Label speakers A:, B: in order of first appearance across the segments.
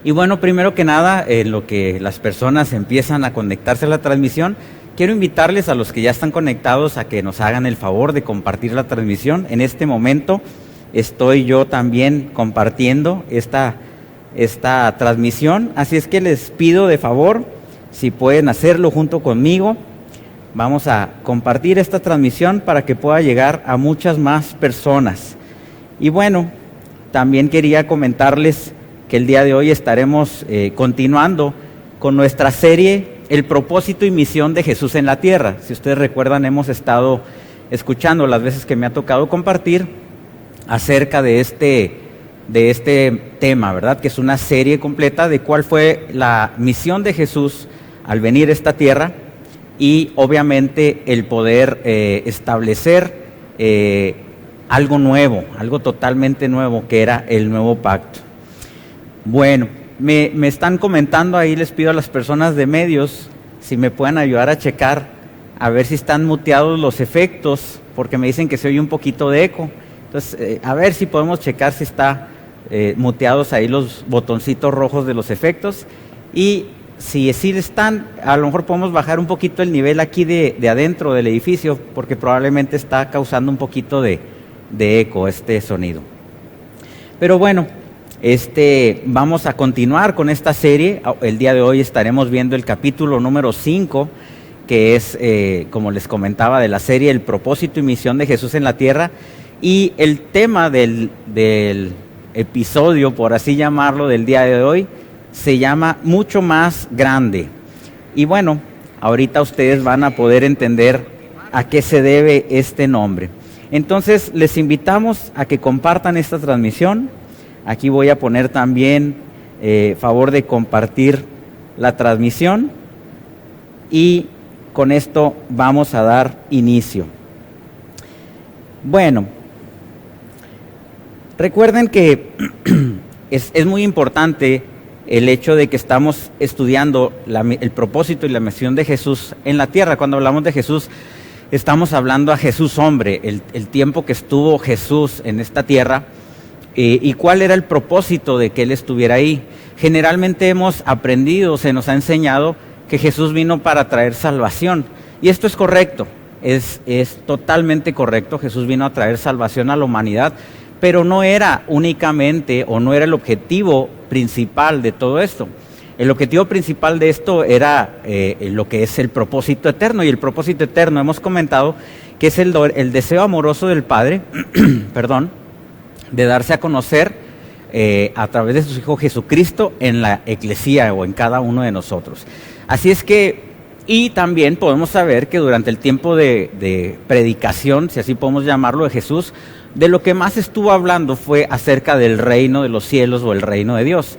A: Y bueno, primero que nada, en lo que las personas empiezan a conectarse a la transmisión, quiero invitarles a los que ya están conectados a que nos hagan el favor de compartir la transmisión. En este momento estoy yo también compartiendo esta transmisión, así es que les pido de favor, si pueden hacerlo junto conmigo. Vamos a compartir esta transmisión para que pueda llegar a muchas más personas. Y bueno, también quería comentarles que el día de hoy estaremos continuando con nuestra serie El propósito y misión de Jesús en la tierra. Si ustedes recuerdan, hemos estado escuchando las veces que me ha tocado compartir acerca de este tema, ¿verdad? Que es una serie completa de cuál fue la misión de Jesús al venir a esta tierra y obviamente el poder establecer algo nuevo, algo totalmente nuevo, que era el nuevo pacto. Bueno, me están comentando ahí, les pido a las personas de medios si me pueden ayudar a checar, a ver si están muteados los efectos, porque me dicen que se oye un poquito de eco. Entonces, a ver si podemos checar si está muteados ahí los botoncitos rojos de los efectos. Y si están, a lo mejor podemos bajar un poquito el nivel aquí de adentro del edificio, porque probablemente está causando un poquito de eco este sonido. Pero bueno, vamos a continuar con esta serie. El día de hoy estaremos viendo el capítulo número 5, que es, como les comentaba, de la serie El propósito y misión de Jesús en la tierra. Y el tema del episodio, por así llamarlo, del día de hoy, se llama Mucho Más Grande. Y bueno, ahorita ustedes van a poder entender a qué se debe este nombre. Entonces, les invitamos a que compartan esta transmisión. Aquí voy a poner también favor de compartir la transmisión. Y con esto vamos a dar inicio. Bueno, recuerden que es muy importante el hecho de que estamos estudiando el propósito y la misión de Jesús en la tierra. Cuando hablamos de Jesús, estamos hablando a Jesús hombre, el tiempo que estuvo Jesús en esta tierra y cuál era el propósito de que Él estuviera ahí. Generalmente hemos aprendido, se nos ha enseñado que Jesús vino para traer salvación. Y esto es correcto, es totalmente correcto. Jesús vino a traer salvación a la humanidad, pero no era únicamente o no era el objetivo principal de todo esto. El objetivo principal de esto era lo que es el propósito eterno, y el propósito eterno hemos comentado que es el deseo amoroso del Padre, perdón, de darse a conocer a través de su Hijo Jesucristo en la eclesía o en cada uno de nosotros. Así es que, y también podemos saber que durante el tiempo de predicación, si así podemos llamarlo, de Jesús, de lo que más estuvo hablando fue acerca del reino de los cielos o el reino de Dios.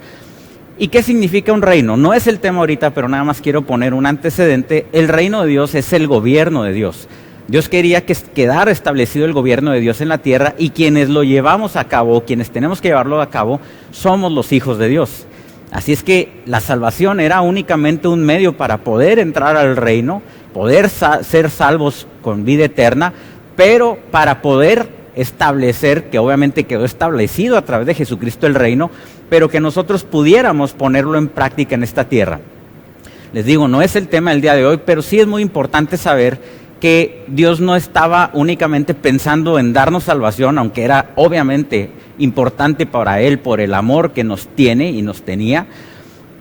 A: ¿Y qué significa un reino? No es el tema ahorita, pero nada más quiero poner un antecedente. El reino de Dios es el gobierno de Dios. Dios quería que quedara establecido el gobierno de Dios en la tierra, y quienes lo llevamos a cabo, quienes tenemos que llevarlo a cabo, somos los hijos de Dios. Así es que la salvación era únicamente un medio para poder entrar al reino, poder ser salvos con vida eterna, pero para poder establecer, que obviamente quedó establecido a través de Jesucristo el reino, pero que nosotros pudiéramos ponerlo en práctica en esta tierra. Les digo, no es el tema del día de hoy, pero sí es muy importante saber que Dios no estaba únicamente pensando en darnos salvación, aunque era obviamente importante para Él por el amor que nos tiene y nos tenía,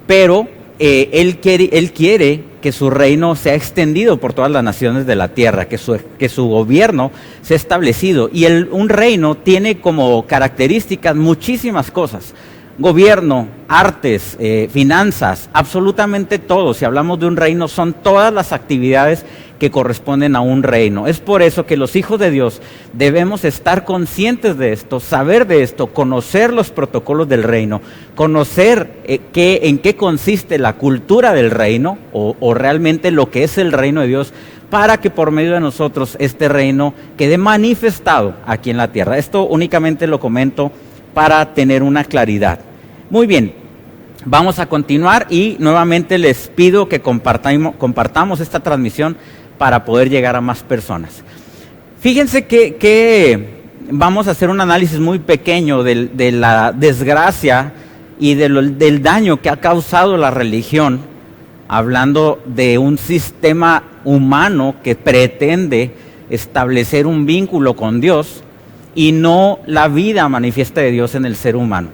A: pero Él quiere que su reino sea extendido por todas las naciones de la tierra, que su gobierno sea establecido. Y un reino tiene como características muchísimas cosas: gobierno, artes, finanzas, absolutamente todo. Si hablamos de un reino, son todas las actividades que corresponden a un reino. Es por eso que los hijos de Dios debemos estar conscientes de esto, saber de esto, conocer los protocolos del reino, conocer en qué consiste la cultura del reino o realmente lo que es el reino de Dios, para que por medio de nosotros este reino quede manifestado aquí en la tierra. Esto únicamente lo comento para tener una claridad. Muy bien, vamos a continuar y nuevamente les pido que compartamos esta transmisión para poder llegar a más personas. Fíjense que vamos a hacer un análisis muy pequeño de la desgracia y del daño que ha causado la religión, hablando de un sistema humano que pretende establecer un vínculo con Dios y no la vida manifiesta de Dios en el ser humano.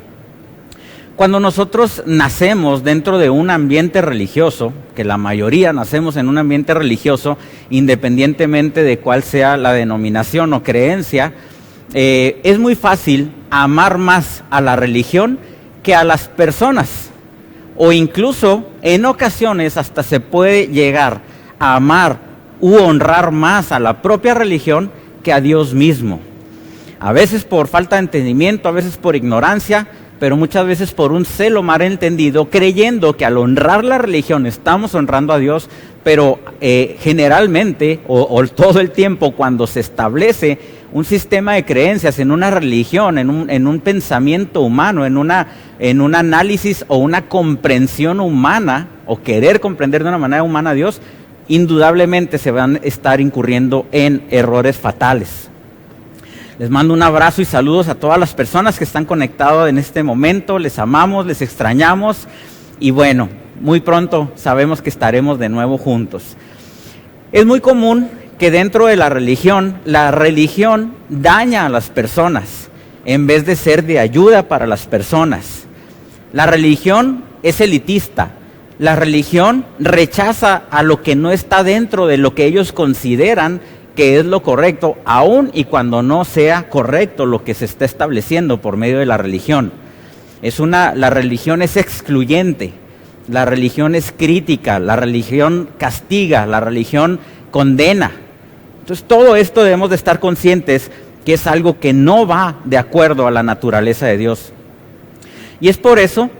A: Cuando nosotros nacemos dentro de un ambiente religioso, que la mayoría nacemos en un ambiente religioso, independientemente de cuál sea la denominación o creencia, es muy fácil amar más a la religión que a las personas. O incluso, en ocasiones, hasta se puede llegar a amar u honrar más a la propia religión que a Dios mismo. A veces por falta de entendimiento, a veces por ignorancia, pero muchas veces por un celo malentendido, creyendo que al honrar la religión estamos honrando a Dios, pero generalmente o todo el tiempo cuando se establece un sistema de creencias en una religión, en un pensamiento humano, en un análisis o una comprensión humana, o querer comprender de una manera humana a Dios, indudablemente se van a estar incurriendo en errores fatales. Les mando un abrazo y saludos a todas las personas que están conectadas en este momento. Les amamos, les extrañamos y bueno, muy pronto sabemos que estaremos de nuevo juntos. Es muy común que dentro de la religión daña a las personas en vez de ser de ayuda para las personas. La religión es elitista. La religión rechaza a lo que no está dentro de lo que ellos consideran que es lo correcto, aun y cuando no sea correcto lo que se está estableciendo por medio de la religión. La religión es excluyente, la religión es crítica, la religión castiga, la religión condena. Entonces todo esto debemos de estar conscientes que es algo que no va de acuerdo a la naturaleza de Dios. Y es por eso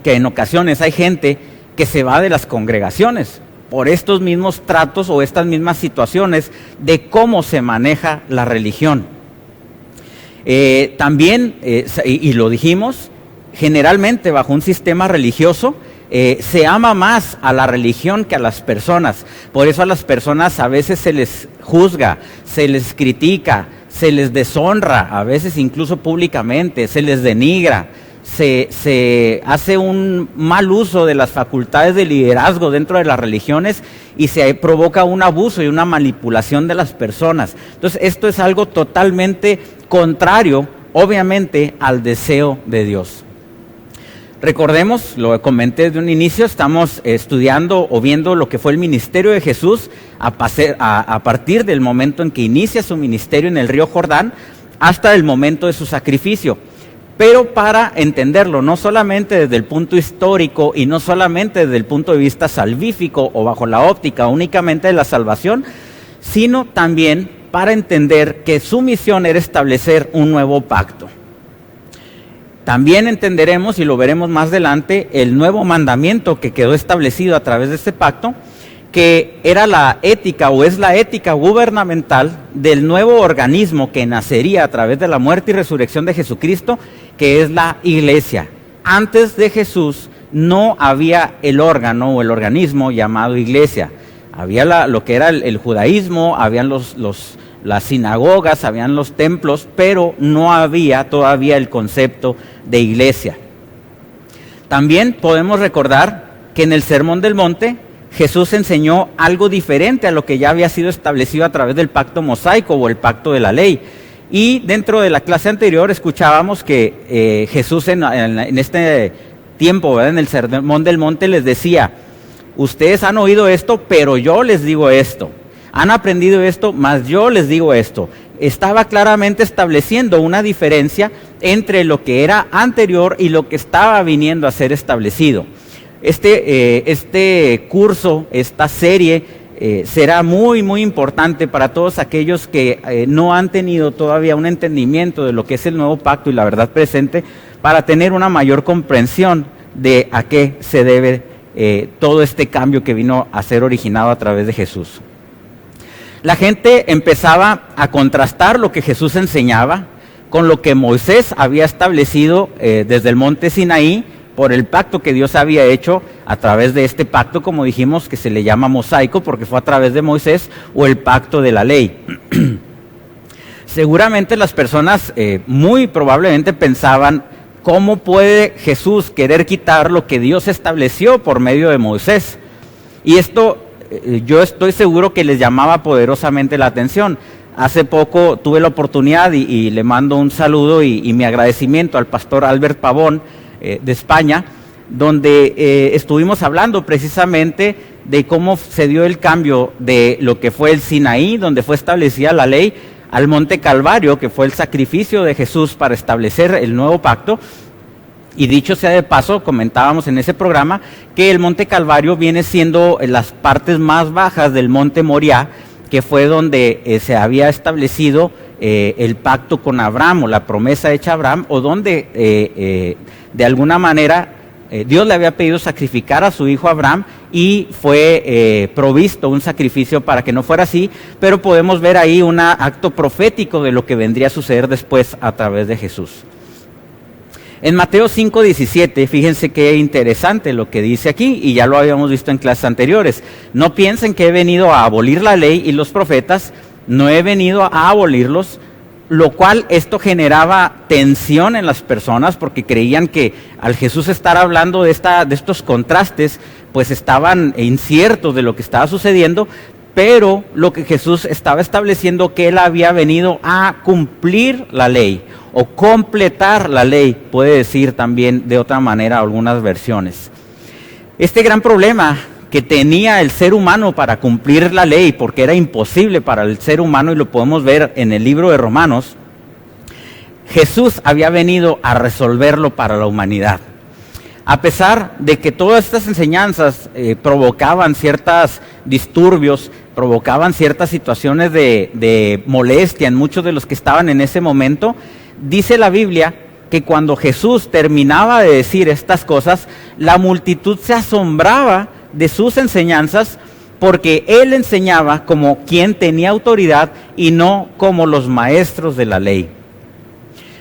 A: que en ocasiones hay gente que se va de las congregaciones, por estos mismos tratos o estas mismas situaciones de cómo se maneja la religión. También, y lo dijimos, generalmente bajo un sistema religioso se ama más a la religión que a las personas. Por eso a las personas a veces se les juzga, se les critica, se les deshonra, a veces incluso públicamente, se les denigra. Se hace un mal uso de las facultades de liderazgo dentro de las religiones y se provoca un abuso y una manipulación de las personas. Entonces esto es algo totalmente contrario, obviamente, al deseo de Dios. Recordemos, lo comenté desde un inicio, estamos estudiando o viendo lo que fue el ministerio de Jesús a partir del momento en que inicia su ministerio en el río Jordán hasta el momento de su sacrificio. Pero para entenderlo, no solamente desde el punto histórico y no solamente desde el punto de vista salvífico o bajo la óptica únicamente de la salvación, sino también para entender que su misión era establecer un nuevo pacto. También entenderemos, y lo veremos más adelante, el nuevo mandamiento que quedó establecido a través de este pacto, que era la ética o es la ética gubernamental del nuevo organismo que nacería a través de la muerte y resurrección de Jesucristo, que es la Iglesia. Antes de Jesús no había el órgano o el organismo llamado Iglesia. Había lo que era el judaísmo, habían las sinagogas, habían los templos, pero no había todavía el concepto de iglesia. También podemos recordar que en el Sermón del Monte Jesús enseñó algo diferente a lo que ya había sido establecido a través del pacto mosaico o el pacto de la ley. Y dentro de la clase anterior escuchábamos que Jesús en este tiempo, ¿verdad?, en el Sermón del Monte les decía: ustedes han oído esto, pero yo les digo esto. Han aprendido esto, mas yo les digo esto. Estaba claramente estableciendo una diferencia entre lo que era anterior y lo que estaba viniendo a ser establecido. Este curso, esta serie, será muy, muy importante para todos aquellos que no han tenido todavía un entendimiento de lo que es el nuevo pacto y la verdad presente, para tener una mayor comprensión de a qué se debe todo este cambio que vino a ser originado a través de Jesús. La gente empezaba a contrastar lo que Jesús enseñaba con lo que Moisés había establecido desde el monte Sinaí, por el pacto que Dios había hecho a través de este pacto, como dijimos, que se le llama mosaico porque fue a través de Moisés, o el pacto de la ley. Seguramente las personas muy probablemente pensaban ¿cómo puede Jesús querer quitar lo que Dios estableció por medio de Moisés? Y esto yo estoy seguro que les llamaba poderosamente la atención. Hace poco tuve la oportunidad y le mando un saludo y mi agradecimiento al pastor Albert Pavón de España, donde estuvimos hablando precisamente de cómo se dio el cambio de lo que fue el Sinaí, donde fue establecida la ley, al Monte Calvario, que fue el sacrificio de Jesús para establecer el nuevo pacto. Y dicho sea de paso, comentábamos en ese programa que el Monte Calvario viene siendo las partes más bajas del Monte Moriah, que fue donde se había establecido el pacto con Abraham, o la promesa hecha a Abraham, o donde de alguna manera Dios le había pedido sacrificar a su hijo Abraham y fue provisto un sacrificio para que no fuera así, pero podemos ver ahí un acto profético de lo que vendría a suceder después a través de Jesús. En Mateo 5:17, fíjense qué interesante lo que dice aquí, y ya lo habíamos visto en clases anteriores. No piensen que he venido a abolir la ley y los profetas, no he venido a abolirlos, lo cual esto generaba tensión en las personas porque creían que al Jesús estar hablando de estos contrastes, pues estaban inciertos de lo que estaba sucediendo, pero lo que Jesús estaba estableciendo que Él había venido a cumplir la ley, o completar la ley, puede decir también de otra manera algunas versiones. Este gran problema que tenía el ser humano para cumplir la ley, porque era imposible para el ser humano, y lo podemos ver en el libro de Romanos, Jesús había venido a resolverlo para la humanidad. A pesar de que todas estas enseñanzas provocaban ciertos disturbios, provocaban ciertas situaciones de molestia en muchos de los que estaban en ese momento, dice la Biblia que cuando Jesús terminaba de decir estas cosas, la multitud se asombraba de sus enseñanzas, porque Él enseñaba como quien tenía autoridad y no como los maestros de la ley.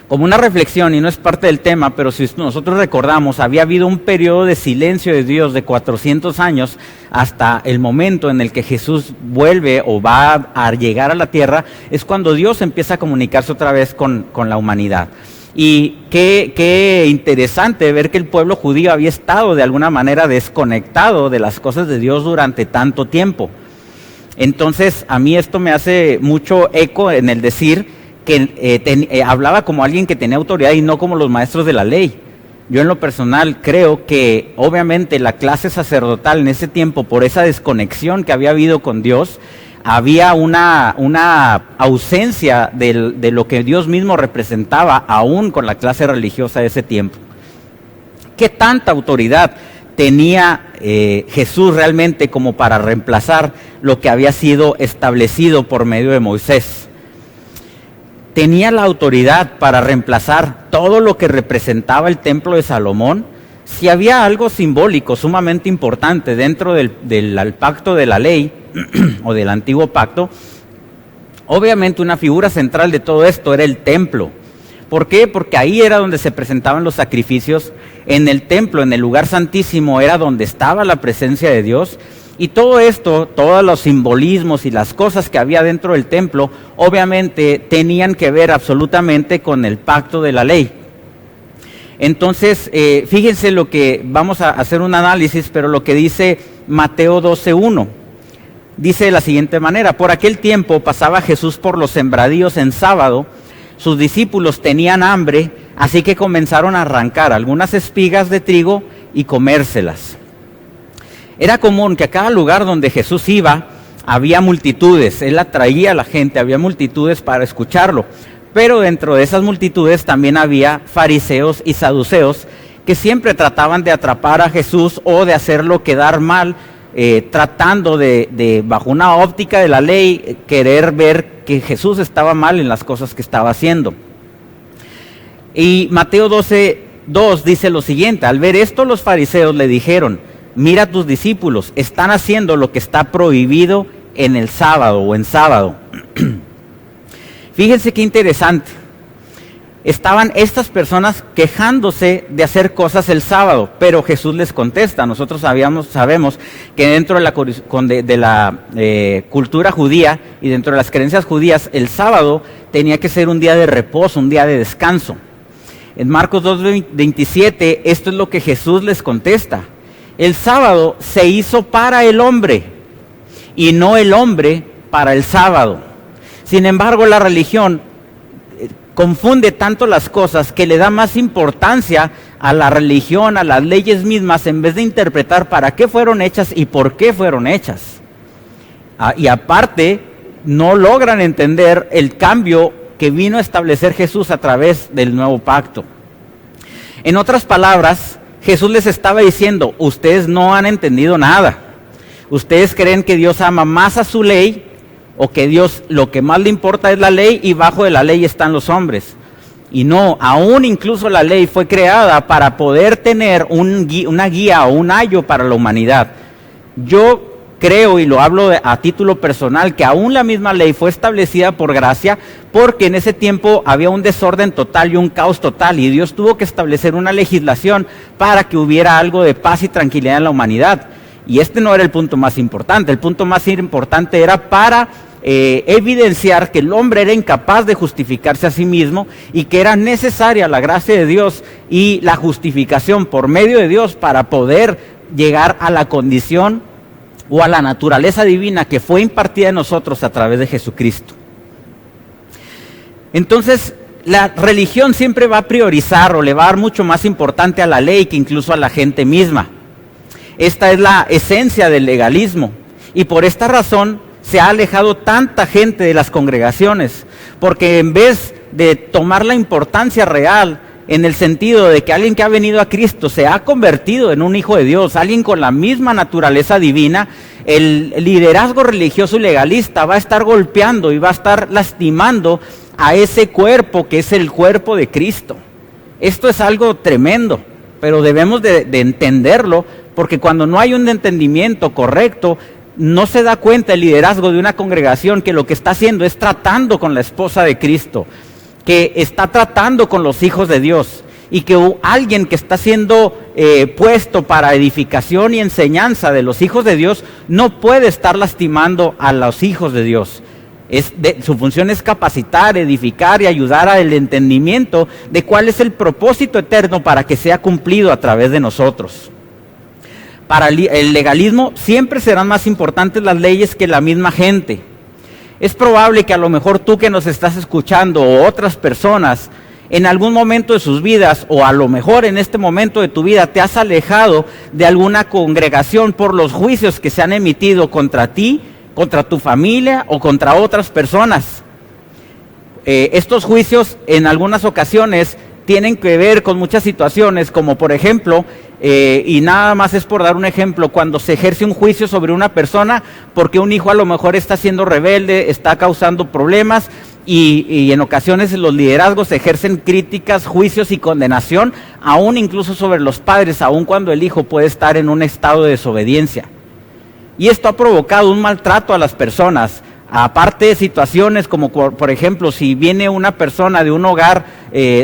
A: Como una reflexión, y no es parte del tema, pero si nosotros recordamos, había habido un periodo de silencio de Dios de 400 años hasta el momento en el que Jesús vuelve o va a llegar a la tierra, es cuando Dios empieza a comunicarse otra vez con la humanidad. Y qué interesante ver que el pueblo judío había estado de alguna manera desconectado de las cosas de Dios durante tanto tiempo. Entonces, a mí esto me hace mucho eco en el decir que hablaba como alguien que tenía autoridad y no como los maestros de la ley. Yo en lo personal creo que obviamente la clase sacerdotal en ese tiempo, por esa desconexión que había habido con Dios, había una ausencia de lo que Dios mismo representaba aún con la clase religiosa de ese tiempo. ¿Qué tanta autoridad tenía Jesús realmente como para reemplazar lo que había sido establecido por medio de Moisés? ¿Tenía la autoridad para reemplazar todo lo que representaba el templo de Salomón? Si había algo simbólico sumamente importante dentro del pacto de la ley o del antiguo pacto, obviamente una figura central de todo esto era el templo. ¿Por qué? Porque ahí era donde se presentaban los sacrificios. En el templo, en el lugar santísimo, era donde estaba la presencia de Dios. Y todo esto, todos los simbolismos y las cosas que había dentro del templo, obviamente tenían que ver absolutamente con el pacto de la ley. Entonces, fíjense lo que, vamos a hacer un análisis, pero lo que dice Mateo 12:1, dice de la siguiente manera: por aquel tiempo pasaba Jesús por los sembradíos en sábado, sus discípulos tenían hambre, así que comenzaron a arrancar algunas espigas de trigo y comérselas. Era común que a cada lugar donde Jesús iba, había multitudes, Él atraía a la gente, había multitudes para escucharlo. Pero dentro de esas multitudes también había fariseos y saduceos que siempre trataban de atrapar a Jesús o de hacerlo quedar mal, tratando de, bajo una óptica de la ley, querer ver que Jesús estaba mal en las cosas que estaba haciendo. Y Mateo 12:2 dice lo siguiente: al ver esto los fariseos le dijeron, mira a tus discípulos, están haciendo lo que está prohibido en el sábado o en sábado. Fíjense qué interesante. Estaban estas personas quejándose de hacer cosas el sábado, pero Jesús les contesta. Nosotros sabemos que dentro de la cultura judía y dentro de las creencias judías, el sábado tenía que ser un día de reposo, un día de descanso. En Marcos 2:27, esto es lo que Jesús les contesta. El sábado se hizo para el hombre y no el hombre para el sábado. Sin embargo, la religión confunde tanto las cosas que le da más importancia a la religión, a las leyes mismas, en vez de interpretar para qué fueron hechas y por qué fueron hechas. Y aparte, no logran entender el cambio que vino a establecer Jesús a través del nuevo pacto. En otras palabras, Jesús les estaba diciendo, ustedes no han entendido nada. Ustedes creen que Dios ama más a su ley, o que Dios lo que más le importa es la ley y bajo de la ley están los hombres. Y no, aún incluso la ley fue creada para poder tener una guía o un ayo para la humanidad. Yo creo, y lo hablo a título personal, que aún la misma ley fue establecida por gracia, porque en ese tiempo había un desorden total y un caos total, y Dios tuvo que establecer una legislación para que hubiera algo de paz y tranquilidad en la humanidad. Y este no era el punto más importante. El punto más importante era para evidenciar que el hombre era incapaz de justificarse a sí mismo y que era necesaria la gracia de Dios y la justificación por medio de Dios para poder llegar a la condición o a la naturaleza divina que fue impartida en nosotros a través de Jesucristo. Entonces, la religión siempre va a priorizar o le va a dar mucho más importante a la ley que incluso a la gente misma. Esta es la esencia del legalismo, y por esta razón se ha alejado tanta gente de las congregaciones, porque en vez de tomar la importancia real en el sentido de que alguien que ha venido a Cristo se ha convertido en un hijo de Dios, alguien con la misma naturaleza divina, el liderazgo religioso y legalista va a estar golpeando y va a estar lastimando a ese cuerpo que es el cuerpo de Cristo. Esto es algo tremendo, pero debemos de entenderlo, porque cuando no hay un entendimiento correcto, no se da cuenta el liderazgo de una congregación que lo que está haciendo es tratando con la esposa de Cristo, que está tratando con los hijos de Dios, y que alguien que está siendo puesto para edificación y enseñanza de los hijos de Dios no puede estar lastimando a los hijos de Dios. Su función es capacitar, edificar y ayudar al entendimiento de cuál es el propósito eterno para que sea cumplido a través de nosotros. Para el legalismo siempre serán más importantes las leyes que la misma gente. Es probable que a lo mejor tú que nos estás escuchando o otras personas en algún momento de sus vidas, o a lo mejor en este momento de tu vida, te has alejado de alguna congregación por los juicios que se han emitido contra ti, contra tu familia o contra otras personas. Estos juicios en algunas ocasiones tienen que ver con muchas situaciones, como por ejemplo, y nada más es por dar un ejemplo, cuando se ejerce un juicio sobre una persona porque un hijo a lo mejor está siendo rebelde, está causando problemas, y en ocasiones los liderazgos ejercen críticas, juicios y condenación, aún incluso sobre los padres, aún cuando el hijo puede estar en un estado de desobediencia. Y esto ha provocado un maltrato a las personas. Aparte de situaciones como, por ejemplo, si viene una persona de un hogar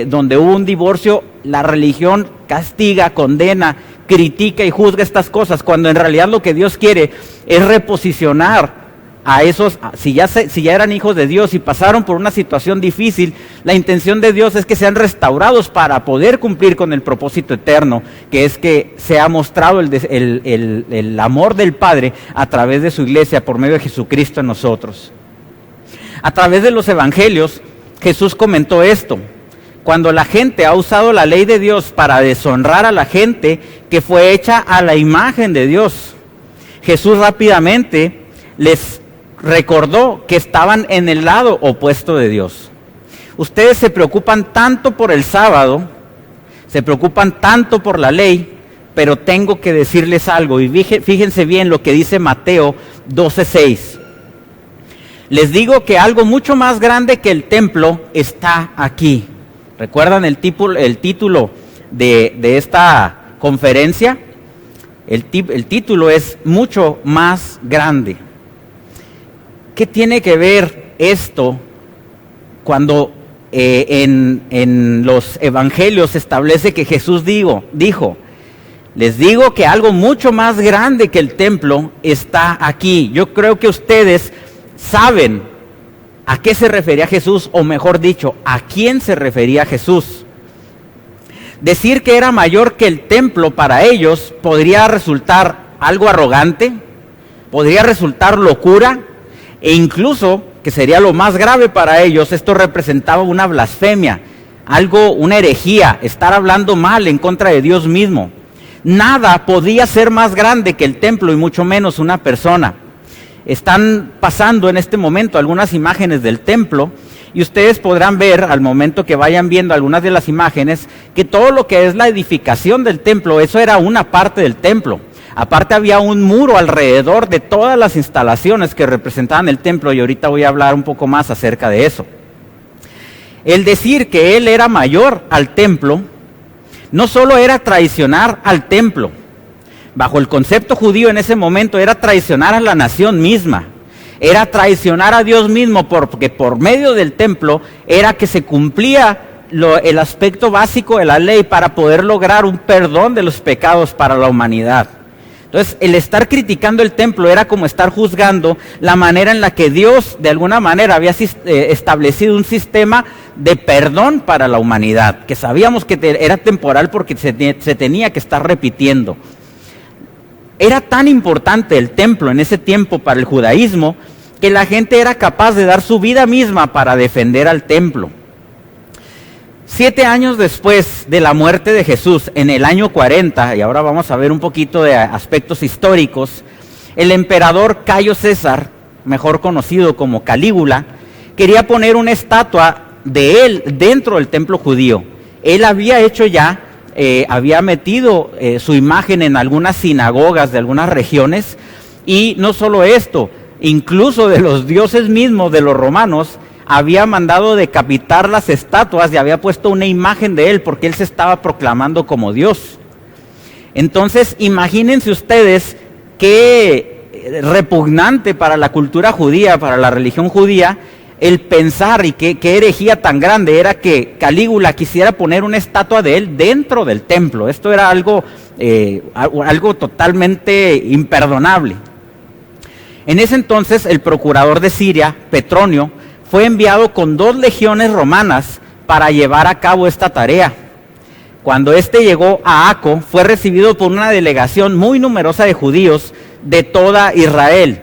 A: donde hubo un divorcio, la religión castiga, condena, critica y juzga estas cosas, cuando en realidad lo que Dios quiere es reposicionar a esos, si ya eran hijos de Dios y pasaron por una situación difícil, la intención de Dios es que sean restaurados para poder cumplir con el propósito eterno, que es que sea mostrado el amor del Padre a través de su iglesia por medio de Jesucristo en nosotros. A través de los evangelios, Jesús comentó esto: cuando la gente ha usado la ley de Dios para deshonrar a la gente que fue hecha a la imagen de Dios, Jesús rápidamente les recordó que estaban en el lado opuesto de Dios. Ustedes se preocupan tanto por el sábado, se preocupan tanto por la ley, pero tengo que decirles algo, y fíjense bien lo que dice Mateo 12:6. Les digo que algo mucho más grande que el templo está aquí. ¿Recuerdan el título de esta conferencia? El título es mucho más grande. ¿Qué tiene que ver esto cuando en los evangelios se establece que Jesús dijo, les digo que algo mucho más grande que el templo está aquí? Yo creo que ustedes saben a qué se refería Jesús, o mejor dicho, a quién se refería Jesús. Decir que era mayor que el templo para ellos podría resultar algo arrogante, podría resultar locura, e incluso, que sería lo más grave para ellos, esto representaba una blasfemia, una herejía, estar hablando mal en contra de Dios mismo. Nada podía ser más grande que el templo y mucho menos una persona. Están pasando en este momento algunas imágenes del templo y ustedes podrán ver al momento que vayan viendo algunas de las imágenes que todo lo que es la edificación del templo, eso era una parte del templo. Aparte había un muro alrededor de todas las instalaciones que representaban el templo y ahorita voy a hablar un poco más acerca de eso. El decir que él era mayor al templo no solo era traicionar al templo, bajo el concepto judío en ese momento era traicionar a la nación misma, era traicionar a Dios mismo, porque por medio del templo era que se cumplía el aspecto básico de la ley para poder lograr un perdón de los pecados para la humanidad. Entonces, el estar criticando el templo era como estar juzgando la manera en la que Dios, de alguna manera, había establecido un sistema de perdón para la humanidad, que sabíamos que era temporal porque se tenía que estar repitiendo. Era tan importante el templo en ese tiempo para el judaísmo que la gente era capaz de dar su vida misma para defender al templo. 7 años después de la muerte de Jesús, en el año 40, y ahora vamos a ver un poquito de aspectos históricos, el emperador Cayo César, mejor conocido como Calígula, quería poner una estatua de él dentro del templo judío. Él había hecho ya, había metido su imagen en algunas sinagogas de algunas regiones, y no solo esto, incluso de los dioses mismos de los romanos, había mandado decapitar las estatuas y había puesto una imagen de él porque él se estaba proclamando como Dios. Entonces, imagínense ustedes qué repugnante para la cultura judía, para la religión judía, el pensar y qué herejía tan grande era que Calígula quisiera poner una estatua de él dentro del templo. Esto era algo totalmente imperdonable. En ese entonces, el procurador de Siria, Petronio, fue enviado con 2 legiones romanas para llevar a cabo esta tarea. Cuando éste llegó a Acco, fue recibido por una delegación muy numerosa de judíos de toda Israel.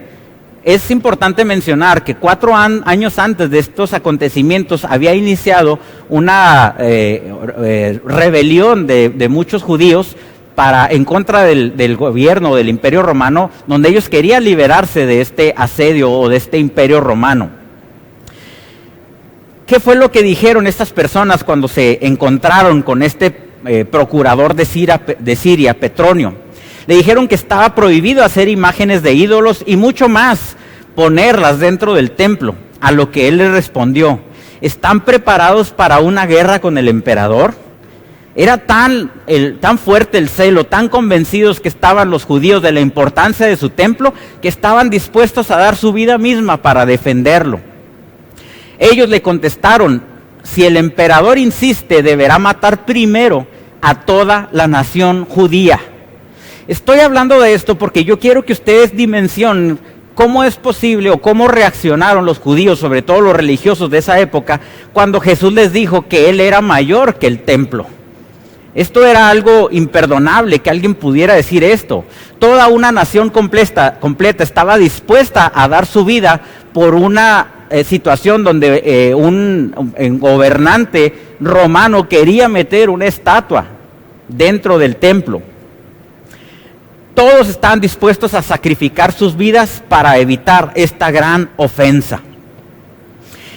A: Es importante mencionar que 4 años antes de estos acontecimientos había iniciado una rebelión de muchos judíos en contra del gobierno del Imperio Romano, donde ellos querían liberarse de este asedio o de este Imperio Romano. ¿Qué fue lo que dijeron estas personas cuando se encontraron con este procurador de Siria, Petronio? Le dijeron que estaba prohibido hacer imágenes de ídolos y mucho más, ponerlas dentro del templo. A lo que él le respondió: ¿están preparados para una guerra con el emperador? Era tan fuerte el celo, tan convencidos que estaban los judíos de la importancia de su templo, que estaban dispuestos a dar su vida misma para defenderlo. Ellos le contestaron: si el emperador insiste, deberá matar primero a toda la nación judía. Estoy hablando de esto porque yo quiero que ustedes dimensionen cómo es posible o cómo reaccionaron los judíos, sobre todo los religiosos de esa época, cuando Jesús les dijo que él era mayor que el templo. Esto era algo imperdonable que alguien pudiera decir esto. Toda una nación completa estaba dispuesta a dar su vida por una situación donde un gobernante romano quería meter una estatua dentro del templo. Todos estaban dispuestos a sacrificar sus vidas para evitar esta gran ofensa.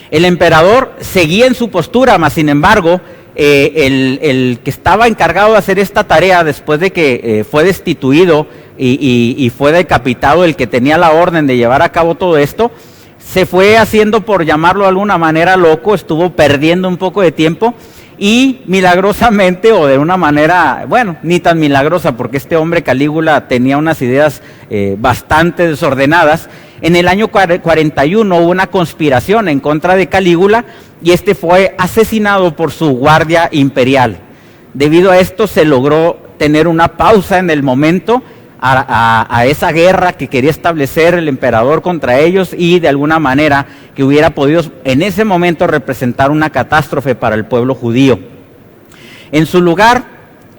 A: El emperador seguía en su postura, mas sin embargo, el que estaba encargado de hacer esta tarea después de que fue destituido y fue decapitado, el que tenía la orden de llevar a cabo todo esto, se fue haciendo, por llamarlo de alguna manera, loco, estuvo perdiendo un poco de tiempo y milagrosamente, o de una manera, bueno, ni tan milagrosa, porque este hombre Calígula tenía unas ideas bastante desordenadas. En el año 41 hubo una conspiración en contra de Calígula y este fue asesinado por su guardia imperial. Debido a esto se logró tener una pausa en el momento a esa guerra que quería establecer el emperador contra ellos y de alguna manera que hubiera podido en ese momento representar una catástrofe para el pueblo judío. En su lugar,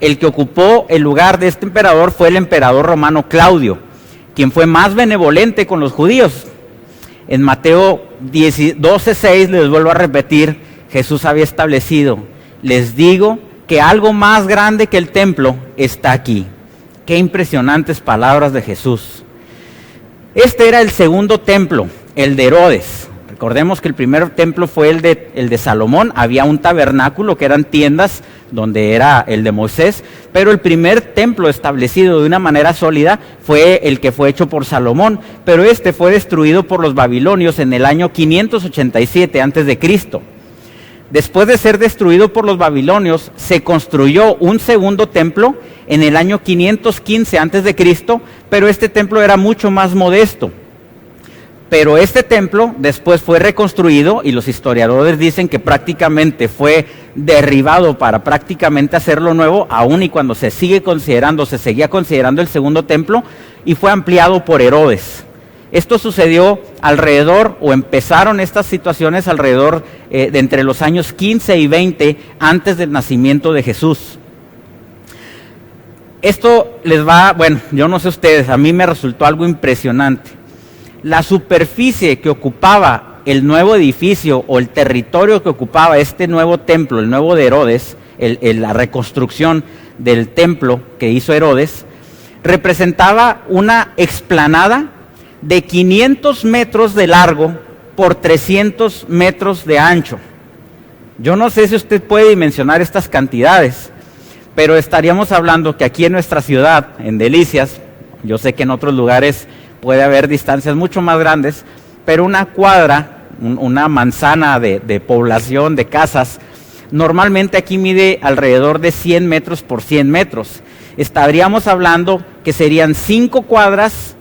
A: el que ocupó el lugar de este emperador fue el emperador romano Claudio, quien fue más benevolente con los judíos. En Mateo 12:6, les vuelvo a repetir, Jesús había establecido: les digo que algo más grande que el templo está aquí. Qué impresionantes palabras de Jesús. Este era el segundo templo, el de Herodes. Recordemos que el primer templo fue el de Salomón. Había un tabernáculo que eran tiendas donde era el de Moisés, pero el primer templo establecido de una manera sólida fue el que fue hecho por Salomón, pero este fue destruido por los babilonios en el año 587 a.C. Después de ser destruido por los babilonios, se construyó un segundo templo en el año 515 a.C., pero este templo era mucho más modesto. Pero este templo después fue reconstruido y los historiadores dicen que prácticamente fue derribado para prácticamente hacerlo nuevo, aun y cuando se seguía considerando el segundo templo, y fue ampliado por Herodes. Esto sucedió alrededor, o empezaron estas situaciones alrededor de entre los años 15 y 20 antes del nacimiento de Jesús. Esto yo no sé ustedes, a mí me resultó algo impresionante. La superficie que ocupaba el nuevo edificio o el territorio que ocupaba este nuevo templo, el nuevo de Herodes, la reconstrucción del templo que hizo Herodes, representaba una explanada de 500 metros de largo por 300 metros de ancho. Yo no sé si usted puede dimensionar estas cantidades, pero estaríamos hablando que aquí en nuestra ciudad, en Delicias, yo sé que en otros lugares puede haber distancias mucho más grandes, pero una cuadra, una manzana de población, de casas, normalmente aquí mide alrededor de 100 metros por 100 metros. Estaríamos hablando que serían 5 cuadras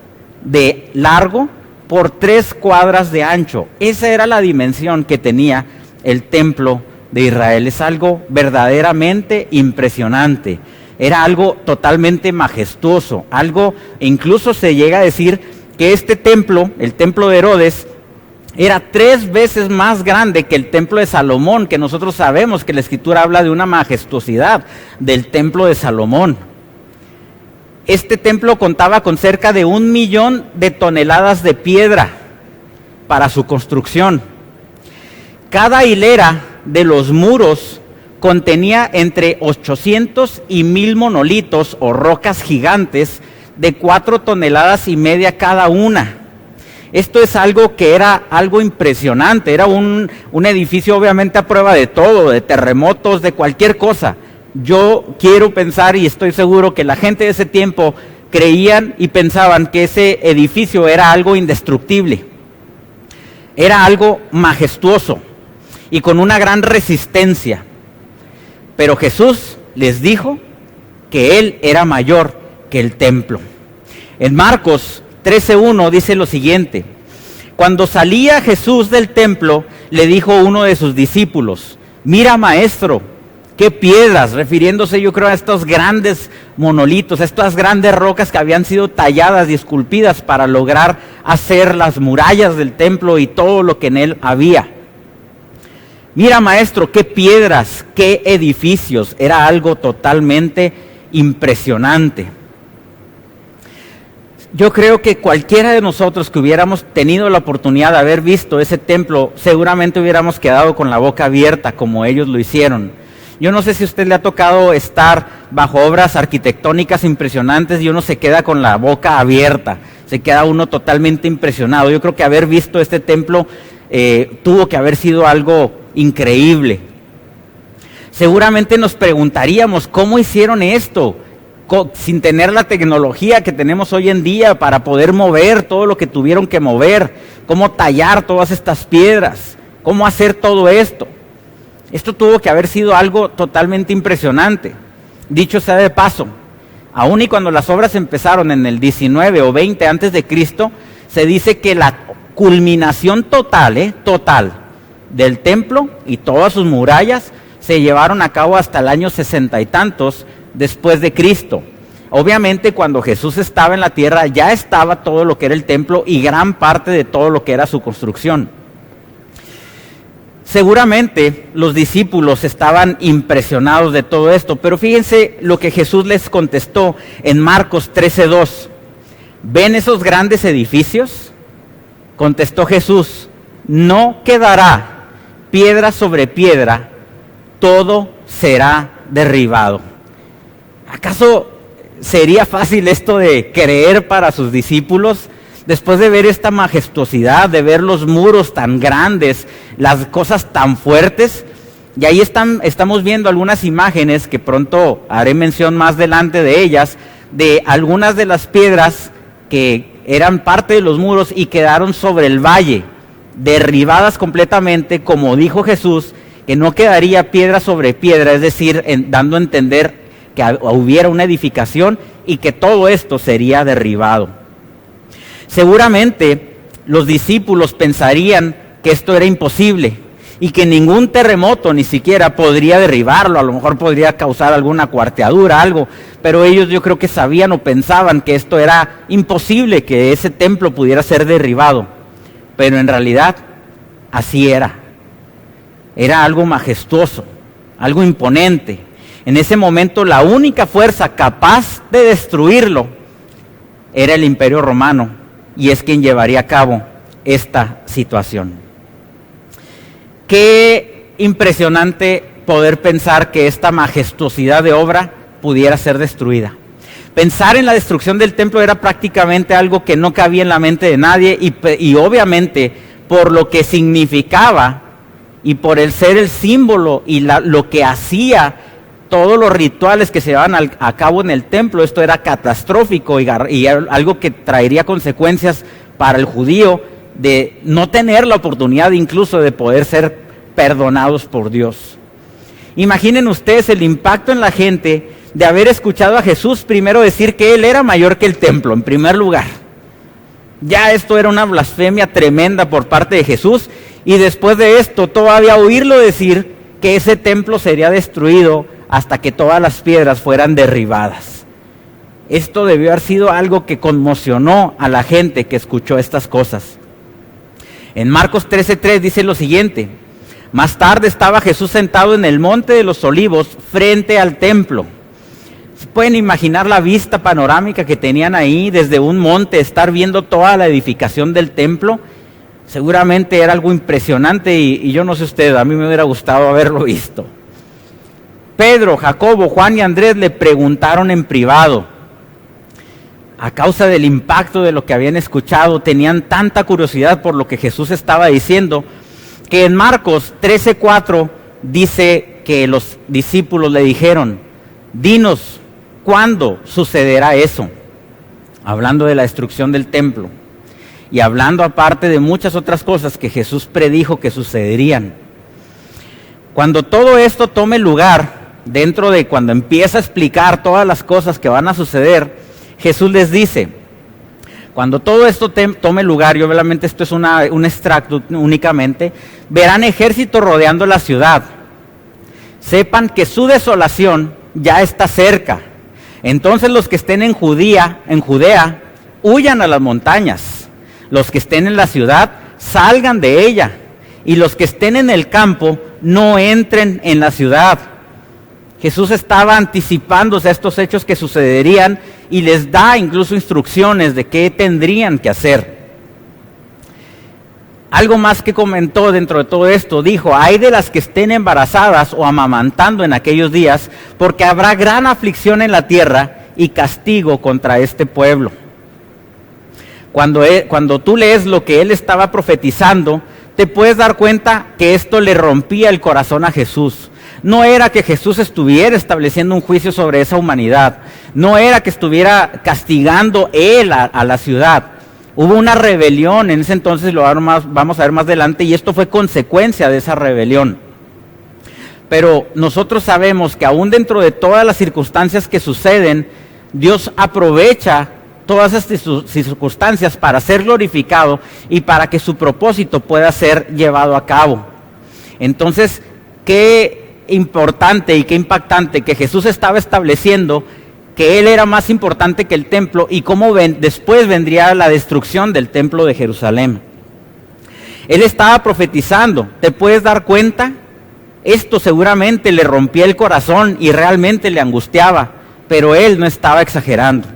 A: de largo por 3 cuadras de ancho. Esa era la dimensión que tenía el templo de Israel. Es algo verdaderamente impresionante. Era algo totalmente majestuoso, incluso se llega a decir que este templo, el templo de Herodes, era 3 veces más grande que el templo de Salomón, que nosotros sabemos que la Escritura habla de una majestuosidad del templo de Salomón. Este templo contaba con cerca de 1 millón de toneladas de piedra para su construcción. Cada hilera de los muros contenía entre 800 y 1000 monolitos o rocas gigantes de 4,5 toneladas cada una. Esto es algo que era algo impresionante, era un edificio obviamente a prueba de todo, de terremotos, de cualquier cosa. Yo quiero pensar y estoy seguro que la gente de ese tiempo creían y pensaban que ese edificio era algo indestructible, era algo majestuoso y con una gran resistencia. Pero Jesús les dijo que Él era mayor que el templo. En Marcos 13:1 dice lo siguiente: cuando salía Jesús del templo, le dijo uno de sus discípulos: mira, maestro, qué piedras, refiriéndose yo creo a estos grandes monolitos, a estas grandes rocas que habían sido talladas y esculpidas para lograr hacer las murallas del templo y todo lo que en él había. Mira, maestro, qué piedras, qué edificios. Era algo totalmente impresionante. Yo creo que cualquiera de nosotros que hubiéramos tenido la oportunidad de haber visto ese templo, seguramente hubiéramos quedado con la boca abierta como ellos lo hicieron. Yo no sé si a usted le ha tocado estar bajo obras arquitectónicas impresionantes y uno se queda con la boca abierta, se queda uno totalmente impresionado. Yo creo que haber visto este templo tuvo que haber sido algo increíble. Seguramente nos preguntaríamos, ¿cómo hicieron esto? Sin tener la tecnología que tenemos hoy en día para poder mover todo lo que tuvieron que mover, cómo tallar todas estas piedras, cómo hacer todo esto. Esto tuvo que haber sido algo totalmente impresionante. Dicho sea de paso, aun y cuando las obras empezaron en el 19 o 20 antes de Cristo, se dice que la culminación total del templo y todas sus murallas se llevaron a cabo hasta el año 60 y tantos después de Cristo. Obviamente cuando Jesús estaba en la tierra ya estaba todo lo que era el templo y gran parte de todo lo que era su construcción. Seguramente los discípulos estaban impresionados de todo esto, pero fíjense lo que Jesús les contestó en Marcos 13:2. ¿Ven esos grandes edificios? Contestó Jesús, no quedará piedra sobre piedra, todo será derribado. ¿Acaso sería fácil esto de creer para sus discípulos? Después de ver esta majestuosidad, de ver los muros tan grandes, las cosas tan fuertes, y ahí estamos viendo algunas imágenes que pronto haré mención más adelante de ellas, de algunas de las piedras que eran parte de los muros y quedaron sobre el valle, derribadas completamente, como dijo Jesús, que no quedaría piedra sobre piedra, es decir, dando a entender que hubiera una edificación y que todo esto sería derribado. Seguramente los discípulos pensarían que esto era imposible y que ningún terremoto ni siquiera podría derribarlo, a lo mejor podría causar alguna cuarteadura, algo, pero ellos yo creo que sabían o pensaban que esto era imposible, que ese templo pudiera ser derribado, pero en realidad así era. Era algo majestuoso, algo imponente. En ese momento la única fuerza capaz de destruirlo era el Imperio Romano, y es quien llevaría a cabo esta situación. Qué impresionante poder pensar que esta majestuosidad de obra pudiera ser destruida. Pensar en la destrucción del templo era prácticamente algo que no cabía en la mente de nadie y obviamente por lo que significaba y por el ser el símbolo y lo que hacía, todos los rituales que se llevaban a cabo en el templo, esto era catastrófico y algo que traería consecuencias para el judío de no tener la oportunidad incluso de poder ser perdonados por Dios. Imaginen ustedes el impacto en la gente de haber escuchado a Jesús primero decir que Él era mayor que el templo, en primer lugar. Ya esto era una blasfemia tremenda por parte de Jesús, y después de esto todavía oírlo decir que ese templo sería destruido hasta que todas las piedras fueran derribadas. Esto debió haber sido algo que conmocionó a la gente que escuchó estas cosas. En Marcos 13:3 dice lo siguiente: más tarde estaba Jesús sentado en el monte de los olivos frente al templo. ¿Se pueden imaginar la vista panorámica que tenían ahí desde un monte, estar viendo toda la edificación del templo? Seguramente era algo impresionante y yo no sé usted, a mí me hubiera gustado haberlo visto. Pedro, Jacobo, Juan y Andrés le preguntaron en privado. A causa del impacto de lo que habían escuchado, tenían tanta curiosidad por lo que Jesús estaba diciendo, que en Marcos 13:4 dice que los discípulos le dijeron: dinos, ¿cuándo sucederá eso? Hablando de la destrucción del templo y hablando aparte de muchas otras cosas que Jesús predijo que sucederían. Cuando todo esto tome lugar, dentro de cuando empieza a explicar todas las cosas que van a suceder, Jesús les dice, cuando todo esto tome lugar, y obviamente esto es un extracto únicamente, verán ejércitos rodeando la ciudad. Sepan que su desolación ya está cerca. Entonces los que estén en Judea, huyan a las montañas. Los que estén en la ciudad, salgan de ella. Y los que estén en el campo, no entren en la ciudad. Jesús estaba anticipándose a estos hechos que sucederían y les da incluso instrucciones de qué tendrían que hacer. Algo más que comentó dentro de todo esto, dijo: ay de las que estén embarazadas o amamantando en aquellos días, porque habrá gran aflicción en la tierra y castigo contra este pueblo. Cuando tú lees lo que él estaba profetizando, te puedes dar cuenta que esto le rompía el corazón a Jesús. No era que Jesús estuviera estableciendo un juicio sobre esa humanidad, no era que estuviera castigando él a la ciudad. Hubo una rebelión en ese entonces, vamos a ver más adelante, y esto fue consecuencia de esa rebelión. Pero nosotros sabemos que aún dentro de todas las circunstancias que suceden, Dios aprovecha todas estas circunstancias para ser glorificado y para que su propósito pueda ser llevado a cabo. Entonces, qué importante y qué impactante que Jesús estaba estableciendo que Él era más importante que el templo y cómo después vendría la destrucción del templo de Jerusalén. Él estaba profetizando. ¿Te puedes dar cuenta? Esto seguramente le rompía el corazón y realmente le angustiaba, pero él no estaba exagerando.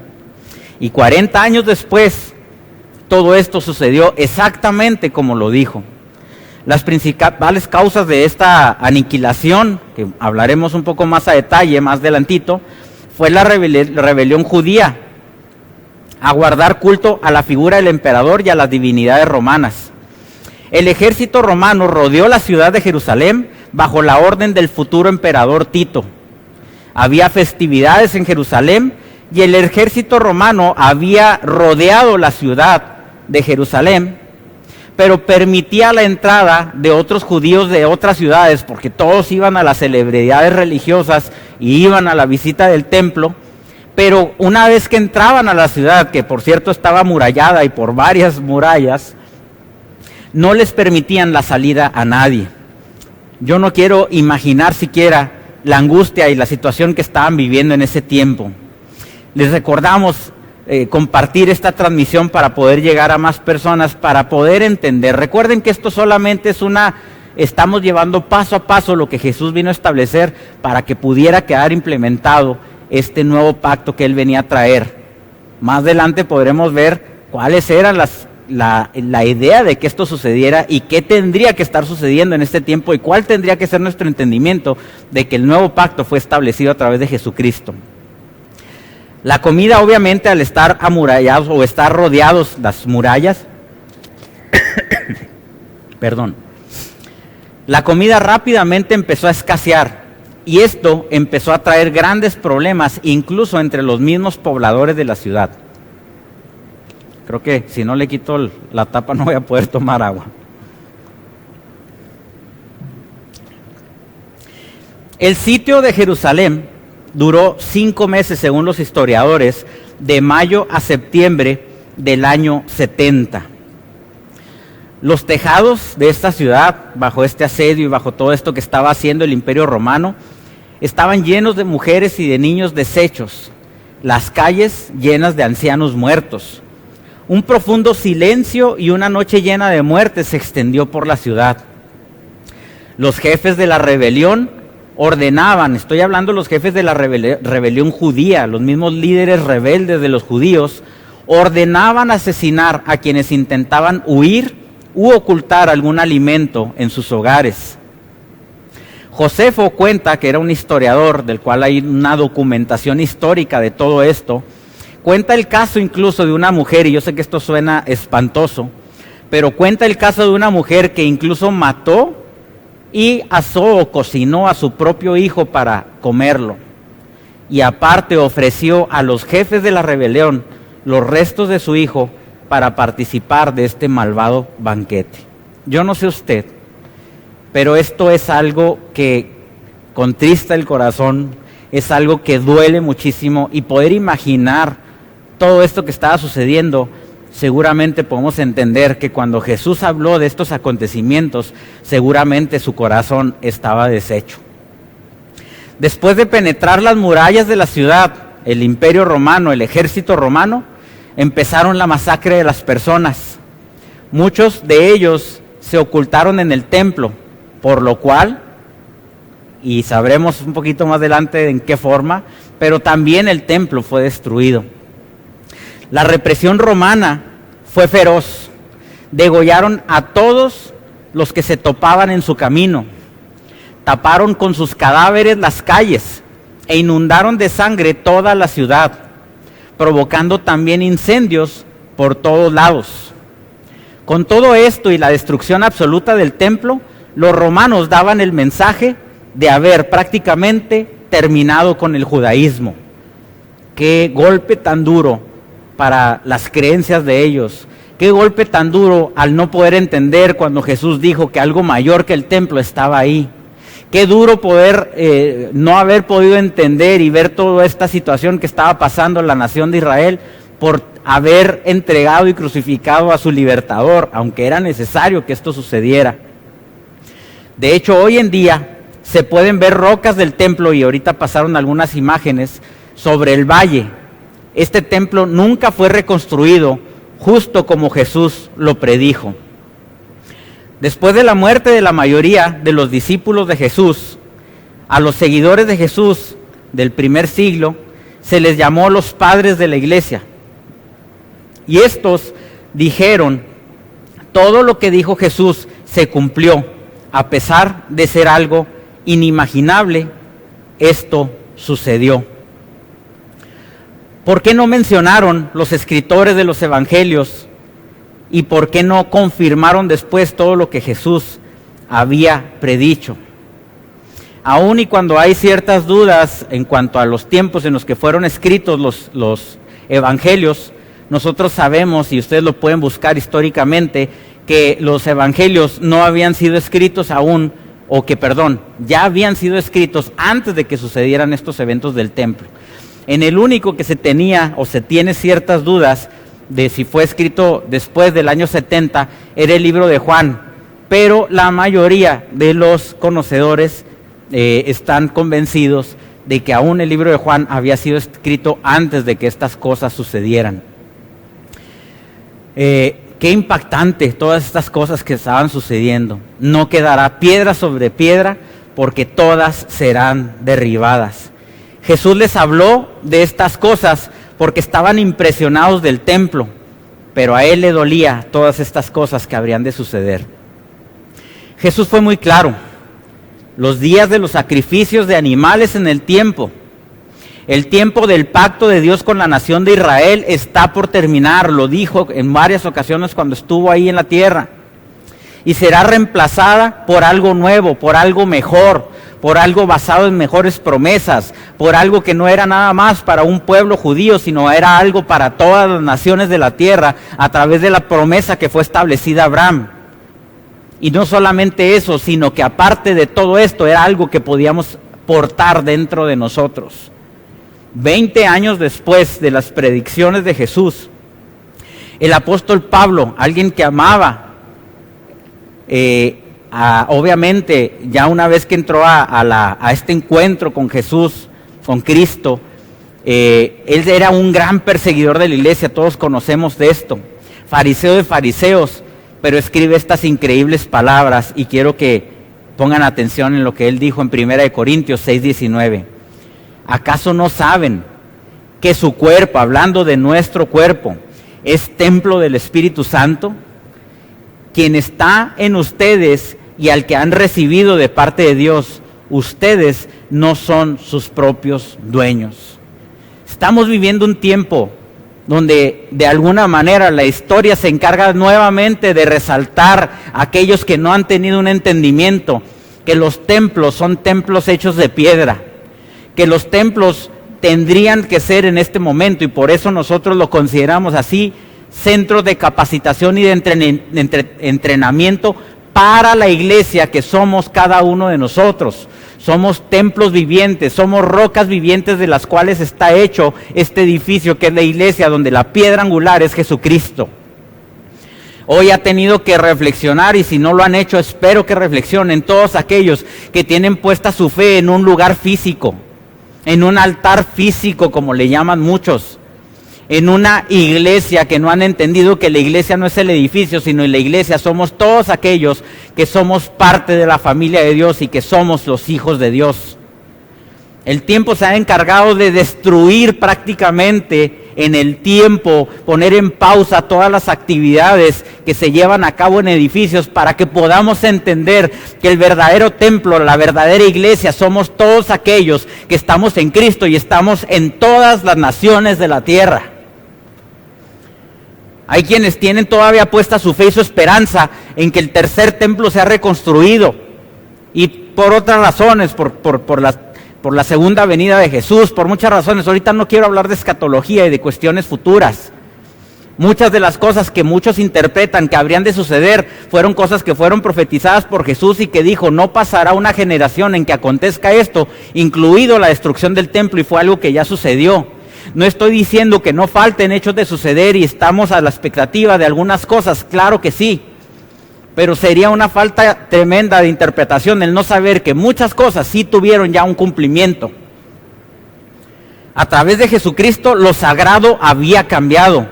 A: Y 40 años después, todo esto sucedió exactamente como lo dijo. Las principales causas de esta aniquilación, que hablaremos un poco más a detalle más adelantito, fue la rebelión judía a guardar culto a la figura del emperador y a las divinidades romanas. El ejército romano rodeó la ciudad de Jerusalén bajo la orden del futuro emperador Tito. Había festividades en Jerusalén y el ejército romano había rodeado la ciudad de Jerusalén, pero permitía la entrada de otros judíos de otras ciudades, porque todos iban a las celebridades religiosas y iban a la visita del templo, pero una vez que entraban a la ciudad, que por cierto estaba amurallada y por varias murallas, no les permitían la salida a nadie. Yo no quiero imaginar siquiera la angustia y la situación que estaban viviendo en ese tiempo. Les recordamos compartir esta transmisión para poder llegar a más personas, para poder entender. Recuerden que esto solamente es estamos llevando paso a paso lo que Jesús vino a establecer para que pudiera quedar implementado este nuevo pacto que Él venía a traer. Más adelante podremos ver cuáles eran la idea de que esto sucediera y qué tendría que estar sucediendo en este tiempo y cuál tendría que ser nuestro entendimiento de que el nuevo pacto fue establecido a través de Jesucristo. La comida, obviamente, al estar amurallados o estar rodeados las murallas, la comida rápidamente empezó a escasear y esto empezó a traer grandes problemas, incluso entre los mismos pobladores de la ciudad. Creo que si no le quito la tapa no voy a poder tomar agua. El sitio de Jerusalén duró 5 meses, según los historiadores, de mayo a septiembre del año 70. Los tejados de esta ciudad, bajo este asedio y bajo todo esto que estaba haciendo el Imperio Romano, estaban llenos de mujeres y de niños deshechos, las calles llenas de ancianos muertos. Un profundo silencio y una noche llena de muerte se extendió por la ciudad. Los jefes de la rebelión ordenaban, estoy hablando de los jefes de la rebelión judía, los mismos líderes rebeldes de los judíos, ordenaban asesinar a quienes intentaban huir u ocultar algún alimento en sus hogares. Josefo cuenta, que era un historiador del cual hay una documentación histórica de todo esto, cuenta el caso incluso de una mujer, y yo sé que esto suena espantoso, pero cuenta el caso de una mujer que incluso mató y asó o cocinó a su propio hijo para comerlo. Y aparte ofreció a los jefes de la rebelión los restos de su hijo para participar de este malvado banquete. Yo no sé usted, pero esto es algo que contrista el corazón, es algo que duele muchísimo, y poder imaginar todo esto que estaba sucediendo, seguramente podemos entender que cuando Jesús habló de estos acontecimientos, seguramente su corazón estaba deshecho. Después de penetrar las murallas de la ciudad, el Imperio Romano, el ejército romano, empezaron la masacre de las personas. Muchos de ellos se ocultaron en el templo, por lo cual, y sabremos un poquito más adelante en qué forma, pero también el templo fue destruido. La represión romana fue feroz. Degollaron a todos los que se topaban en su camino. Taparon con sus cadáveres las calles e inundaron de sangre toda la ciudad, provocando también incendios por todos lados. Con todo esto y la destrucción absoluta del templo, los romanos daban el mensaje de haber prácticamente terminado con el judaísmo. Qué golpe tan duro para las creencias de ellos. Qué golpe tan duro al no poder entender cuando Jesús dijo que algo mayor que el templo estaba ahí. Qué duro poder no haber podido entender y ver toda esta situación que estaba pasando en la nación de Israel por haber entregado y crucificado a su libertador, aunque era necesario que esto sucediera. De hecho, hoy en día se pueden ver rocas del templo, y ahorita pasaron algunas imágenes sobre el valle. Este templo nunca fue reconstruido, justo como Jesús lo predijo. Después de la muerte de la mayoría de los discípulos de Jesús, a los seguidores de Jesús del primer siglo, se les llamó los padres de la iglesia. Y estos dijeron, todo lo que dijo Jesús se cumplió, a pesar de ser algo inimaginable, esto sucedió. ¿Por qué no mencionaron los escritores de los evangelios y por qué no confirmaron después todo lo que Jesús había predicho? Aún y cuando hay ciertas dudas en cuanto a los tiempos en los que fueron escritos los evangelios, nosotros sabemos, y ustedes lo pueden buscar históricamente, que los evangelios no habían sido escritos aún, ya habían sido escritos antes de que sucedieran estos eventos del templo. En el único que se tenía o se tiene ciertas dudas de si fue escrito después del año 70 era el libro de Juan, pero la mayoría de los conocedores están convencidos de que aún el libro de Juan había sido escrito antes de que estas cosas sucedieran. Qué impactante todas estas cosas que estaban sucediendo. No quedará piedra sobre piedra porque todas serán derribadas. Jesús les habló de estas cosas porque estaban impresionados del templo, pero a él le dolía todas estas cosas que habrían de suceder. Jesús fue muy claro. Los días de los sacrificios de animales en el tiempo del pacto de Dios con la nación de Israel está por terminar, lo dijo en varias ocasiones cuando estuvo ahí en la tierra, y será reemplazada por algo nuevo, por algo mejor, por algo basado en mejores promesas, por algo que no era nada más para un pueblo judío, sino era algo para todas las naciones de la tierra, a través de la promesa que fue establecida a Abraham. Y no solamente eso, sino que aparte de todo esto, era algo que podíamos portar dentro de nosotros. 20 años después de las predicciones de Jesús, el apóstol Pablo, alguien que amaba, obviamente ya una vez que entró a este encuentro con Jesús, con Cristo, él era un gran perseguidor de la iglesia, todos conocemos de esto, fariseo de fariseos, pero escribe estas increíbles palabras y quiero que pongan atención en lo que él dijo en 1 Corintios 6:19. ¿Acaso no saben que su cuerpo, hablando de nuestro cuerpo, es templo del Espíritu Santo, quien está en ustedes y al que han recibido de parte de Dios? Ustedes no son sus propios dueños. Estamos viviendo un tiempo donde de alguna manera la historia se encarga nuevamente de resaltar a aquellos que no han tenido un entendimiento, que los templos son templos hechos de piedra, que los templos tendrían que ser en este momento, y por eso nosotros lo consideramos así, centros de capacitación y de entrenamiento para la iglesia que somos cada uno de nosotros. Somos templos vivientes, somos rocas vivientes de las cuales está hecho este edificio que es la iglesia, donde la piedra angular es Jesucristo. Hoy ha tenido que reflexionar, y si no lo han hecho, espero que reflexionen todos aquellos que tienen puesta su fe en un lugar físico, en un altar físico, como le llaman muchos, en una iglesia que no han entendido que la iglesia no es el edificio, sino la iglesia somos todos aquellos que somos parte de la familia de Dios y que somos los hijos de Dios. El tiempo se ha encargado de destruir prácticamente en el tiempo, poner en pausa todas las actividades que se llevan a cabo en edificios para que podamos entender que el verdadero templo, la verdadera iglesia, somos todos aquellos que estamos en Cristo y estamos en todas las naciones de la tierra. Hay quienes tienen todavía puesta su fe y su esperanza en que el tercer templo sea reconstruido, y por otras razones, por la segunda venida de Jesús, por muchas razones. Ahorita no quiero hablar de escatología y de cuestiones futuras. Muchas de las cosas que muchos interpretan que habrían de suceder fueron cosas que fueron profetizadas por Jesús y que dijo, no pasará una generación en que acontezca esto, incluido la destrucción del templo, y fue algo que ya sucedió. No estoy diciendo que no falten hechos de suceder y estamos a la expectativa de algunas cosas, claro que sí, pero sería una falta tremenda de interpretación el no saber que muchas cosas sí tuvieron ya un cumplimiento. A través de Jesucristo lo sagrado había cambiado.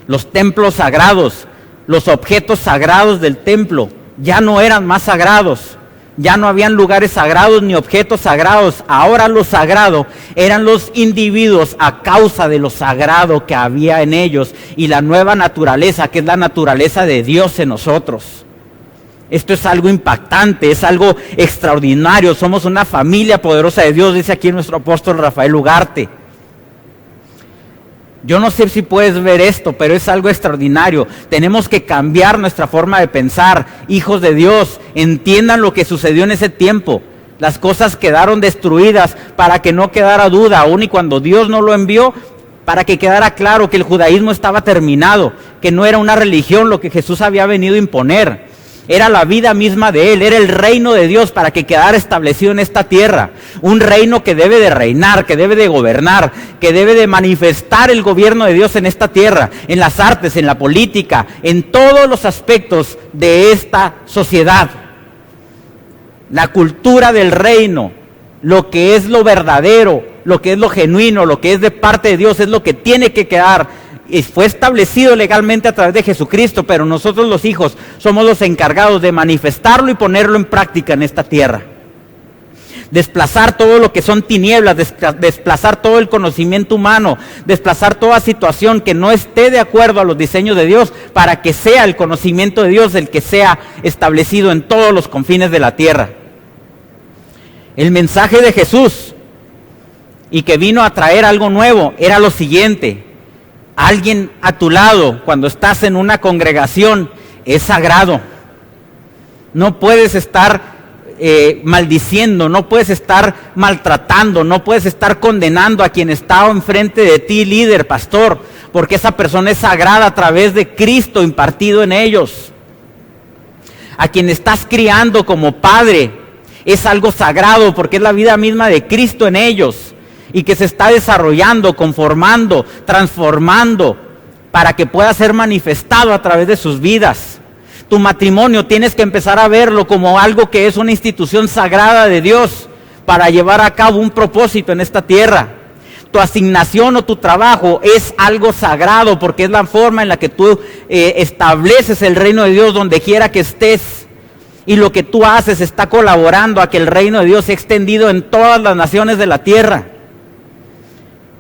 A: Los templos sagrados, los objetos sagrados del templo ya no eran más sagrados. Ya no habían lugares sagrados ni objetos sagrados. Ahora lo sagrado eran los individuos a causa de lo sagrado que había en ellos y la nueva naturaleza, que es la naturaleza de Dios en nosotros. Esto es algo impactante, es algo extraordinario. Somos una familia poderosa de Dios, dice aquí nuestro apóstol Rafael Ugarte. Yo no sé si puedes ver esto, pero es algo extraordinario. Tenemos que cambiar nuestra forma de pensar. Hijos de Dios, entiendan lo que sucedió en ese tiempo. Las cosas quedaron destruidas para que no quedara duda, aun y cuando Dios no lo envió, para que quedara claro que el judaísmo estaba terminado, que no era una religión lo que Jesús había venido a imponer. Era la vida misma de Él, era el reino de Dios para que quedara establecido en esta tierra. Un reino que debe de reinar, que debe de gobernar, que debe de manifestar el gobierno de Dios en esta tierra, en las artes, en la política, en todos los aspectos de esta sociedad. La cultura del reino, lo que es lo verdadero, lo que es lo genuino, lo que es de parte de Dios, es lo que tiene que quedar. Y fue establecido legalmente a través de Jesucristo, pero nosotros los hijos somos los encargados de manifestarlo y ponerlo en práctica en esta tierra. Desplazar todo lo que son tinieblas, desplazar todo el conocimiento humano, desplazar toda situación que no esté de acuerdo a los diseños de Dios, para que sea el conocimiento de Dios el que sea establecido en todos los confines de la tierra. El mensaje de Jesús, y que vino a traer algo nuevo, era lo siguiente: alguien a tu lado cuando estás en una congregación es sagrado. No puedes estar maldiciendo, no puedes estar maltratando, no puedes estar condenando a quien está enfrente de ti, líder, pastor, porque esa persona es sagrada a través de Cristo impartido en ellos. A quien estás criando como padre es algo sagrado porque es la vida misma de Cristo en ellos, y que se está desarrollando, conformando, transformando, para que pueda ser manifestado a través de sus vidas. Tu matrimonio tienes que empezar a verlo como algo que es una institución sagrada de Dios, para llevar a cabo un propósito en esta tierra. Tu asignación o tu trabajo es algo sagrado, porque es la forma en la que tú estableces el reino de Dios donde quiera que estés. Y lo que tú haces está colaborando a que el reino de Dios sea extendido en todas las naciones de la tierra.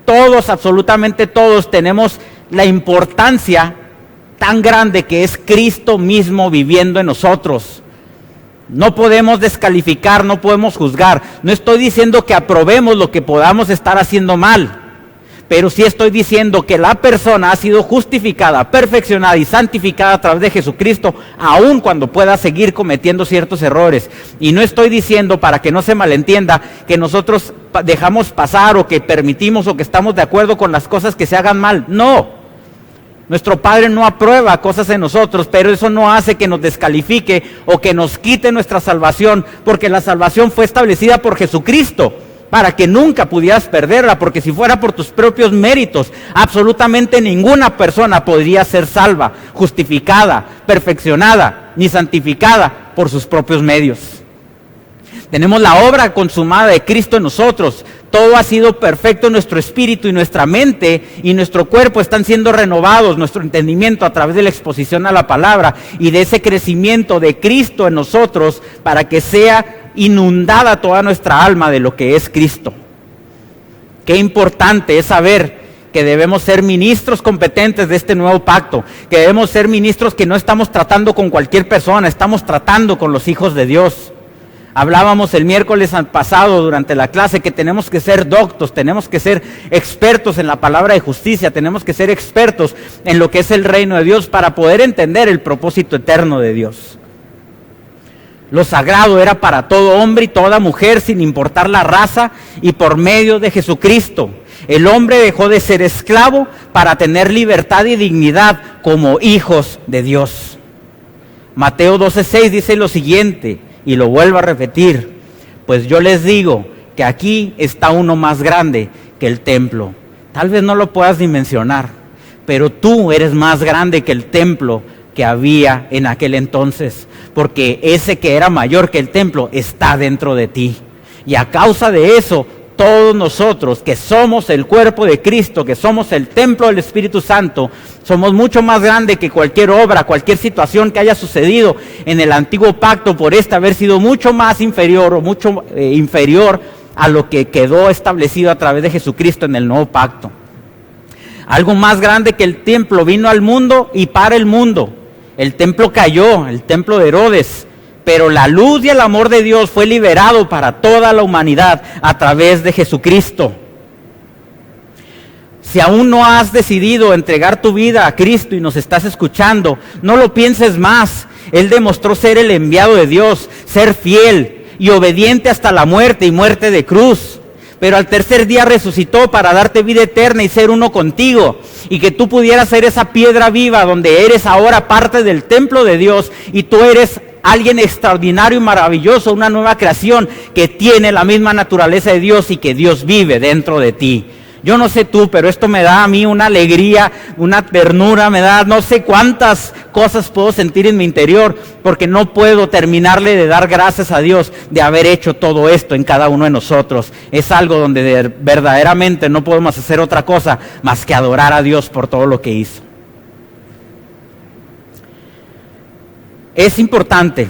A: Todos, absolutamente todos, tenemos la importancia tan grande que es Cristo mismo viviendo en nosotros. No podemos descalificar, no podemos juzgar. No estoy diciendo que aprobemos lo que podamos estar haciendo mal, pero sí estoy diciendo que la persona ha sido justificada, perfeccionada y santificada a través de Jesucristo, aun cuando pueda seguir cometiendo ciertos errores. Y no estoy diciendo, para que no se malentienda, que nosotros dejamos pasar o que permitimos o que estamos de acuerdo con las cosas que se hagan mal. No, nuestro Padre no aprueba cosas en nosotros, pero eso no hace que nos descalifique o que nos quite nuestra salvación, porque la salvación fue establecida por Jesucristo, para que nunca pudieras perderla, porque si fuera por tus propios méritos, absolutamente ninguna persona podría ser salva, justificada, perfeccionada, ni santificada por sus propios medios. Tenemos la obra consumada de Cristo en nosotros. Todo ha sido perfecto en nuestro espíritu y nuestra mente y nuestro cuerpo están siendo renovados, nuestro entendimiento a través de la exposición a la palabra y de ese crecimiento de Cristo en nosotros, para que sea inundada toda nuestra alma de lo que es Cristo. Qué importante es saber que debemos ser ministros competentes de este nuevo pacto, que debemos ser ministros que no estamos tratando con cualquier persona, estamos tratando con los hijos de Dios. Hablábamos el miércoles pasado durante la clase que tenemos que ser doctos, tenemos que ser expertos en la palabra de justicia, tenemos que ser expertos en lo que es el reino de Dios para poder entender el propósito eterno de Dios. Lo sagrado era para todo hombre y toda mujer, sin importar la raza, y por medio de Jesucristo. El hombre dejó de ser esclavo para tener libertad y dignidad como hijos de Dios. Mateo 12:6 dice lo siguiente, y lo vuelvo a repetir: pues yo les digo que aquí está uno más grande que el templo. Tal vez no lo puedas dimensionar, pero tú eres más grande que el templo que había en aquel entonces, porque ese que era mayor que el templo está dentro de ti. Y a causa de eso, todos nosotros que somos el cuerpo de Cristo, que somos el templo del Espíritu Santo, somos mucho más grandes que cualquier obra, cualquier situación que haya sucedido en el antiguo pacto, por haber sido mucho más inferior o mucho inferior a lo que quedó establecido a través de Jesucristo en el nuevo pacto. Algo más grande que el templo vino al mundo y para el mundo. El templo cayó, el templo de Herodes, pero la luz y el amor de Dios fue liberado para toda la humanidad a través de Jesucristo. Si aún no has decidido entregar tu vida a Cristo y nos estás escuchando, no lo pienses más. Él demostró ser el enviado de Dios, ser fiel y obediente hasta la muerte y muerte de cruz. Pero al tercer día resucitó para darte vida eterna y ser uno contigo, y que tú pudieras ser esa piedra viva donde eres ahora parte del templo de Dios y tú eres alguien extraordinario y maravilloso, una nueva creación que tiene la misma naturaleza de Dios y que Dios vive dentro de ti. Yo no sé tú, pero esto me da a mí una alegría, una ternura, me da no sé cuántas cosas puedo sentir en mi interior, porque no puedo terminarle de dar gracias a Dios de haber hecho todo esto en cada uno de nosotros. Es algo donde verdaderamente no podemos hacer otra cosa más que adorar a Dios por todo lo que hizo. Es importante,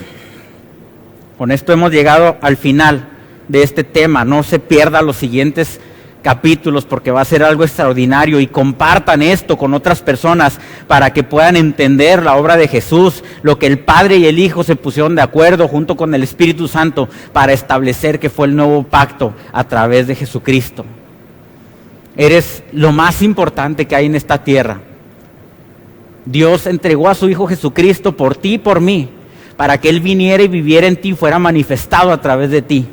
A: con esto hemos llegado al final de este tema, no se pierda los siguientes capítulos porque va a ser algo extraordinario, y compartan esto con otras personas para que puedan entender la obra de Jesús, lo que el Padre y el Hijo se pusieron de acuerdo junto con el Espíritu Santo para establecer que fue el nuevo pacto a través de Jesucristo. Eres lo más importante que hay en esta tierra. Dios entregó a su Hijo Jesucristo por ti y por mí, para que Él viniera y viviera en ti y fuera manifestado a través de ti.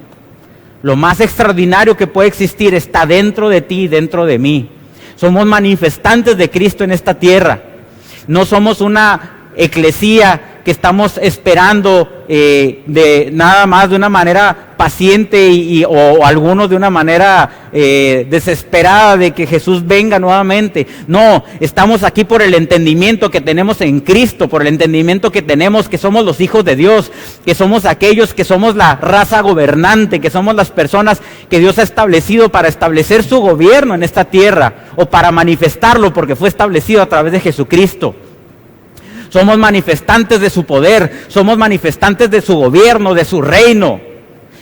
A: Lo más extraordinario que puede existir está dentro de ti y dentro de mí. Somos manifestantes de Cristo en esta tierra. No somos una eclesía que estamos esperando de nada más de una manera paciente o algunos de una manera desesperada de que Jesús venga nuevamente. No, estamos aquí por el entendimiento que tenemos en Cristo, por el entendimiento que tenemos que somos los hijos de Dios, que somos aquellos que somos la raza gobernante, que somos las personas que Dios ha establecido para establecer su gobierno en esta tierra o para manifestarlo porque fue establecido a través de Jesucristo. Somos manifestantes de su poder, somos manifestantes de su gobierno, de su reino.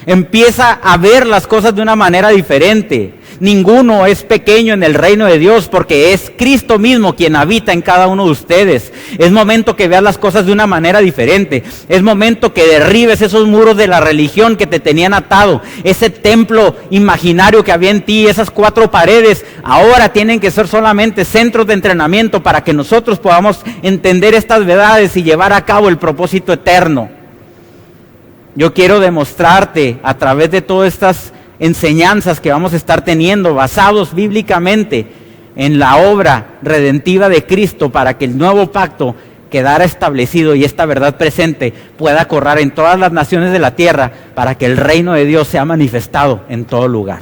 A: Empieza a ver las cosas de una manera diferente. Ninguno es pequeño en el reino de Dios porque es Cristo mismo quien habita en cada uno de ustedes. Es momento que veas las cosas de una manera diferente. Es momento que derribes esos muros de la religión que te tenían atado. Ese templo imaginario que había en ti, esas 4 paredes, ahora tienen que ser solamente centros de entrenamiento para que nosotros podamos entender estas verdades y llevar a cabo el propósito eterno. Yo quiero demostrarte a través de todas estas enseñanzas que vamos a estar teniendo, basados bíblicamente en la obra redentiva de Cristo, para que el nuevo pacto quedara establecido y esta verdad presente pueda correr en todas las naciones de la tierra, para que el reino de Dios sea manifestado en todo lugar.